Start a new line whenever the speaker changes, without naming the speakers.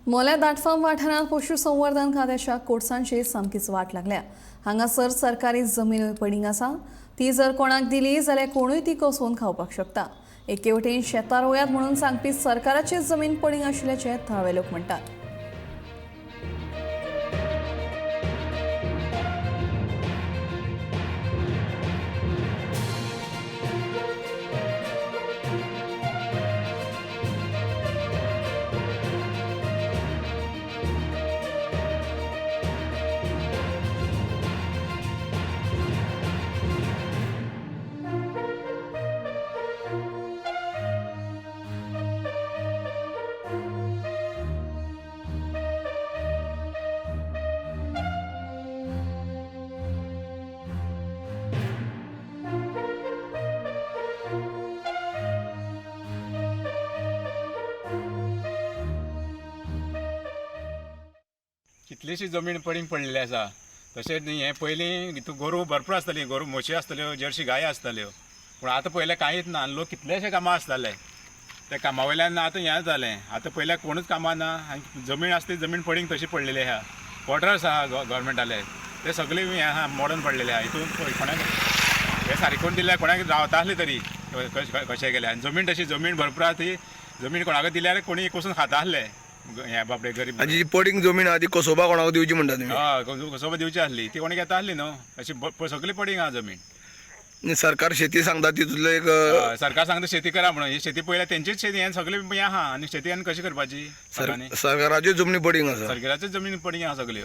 मोल्या दाटफाम वाठारांत पशुसंवर्धन खात्याच्या कोर्सांची सामकीच वाट लागल्या। हांगासर सरकारी जमीन पडींग आसा। ती जर कोणाक दिली जाल्यार कोणूय ती कसवून खावपाक शकता। एके वटेन शेतां रोयात म्हणून सांगपी सरकाराची जमीन पडींग आशिल्ल्याचे थळावे लोक म्हणटात।
कितलीशी जमीन पडींग पडलेली आसा। तशेंच हे पयलीं हितून गोरू भरपूर आसतली, गोरू म्हशी आसतल्यो, जर्सी गाय आसतल्यो, पूण आतां पयलें कांयच ना। लोक कितलेशे कामां आसताले, ते कामा वयल्यान आतां हें जालें। आतां पयल्या कोणूच कामां ना आनी जमीन आसता ती जमीन पडींग तशी पडलेली आहा। क्वॉर्टर्स आहा गव्हर्मेंटाले, ते सगळे हें आहा मॉडर्न पडलेले आहा। हितून कोणाक हे सारकें करून दिल्यार कोणाक रावता आसली तरी कशें गेले। आनी जमीन तशी जमीन भरपूर आहा, ती जमीन कोणाक दिल्यार कोणी कोसून खाता आसले हे बापडे गरीब।
जी पडींग जमीन आहा ती कसोबा कोणाक दिवची म्हणटा तुमी?
हय, कसोबा दिवची आसली ती कोणी घेता आसली न्हू। अशी सगळी पडींग आहा जमीन।
आनी सरकार शेती सांगता तितूंतलो एक
सरकार सांगता शेती करा म्हणून। ही शेती पयल्या तेंचीच शेती, हें सगळी हें आहा। आनी शेती आनी कशी करपाची?
सरकाराच्यो जमनी पडींग आसा,
सरकाराच्यो जमीन पडींग आहा सगळ्यो।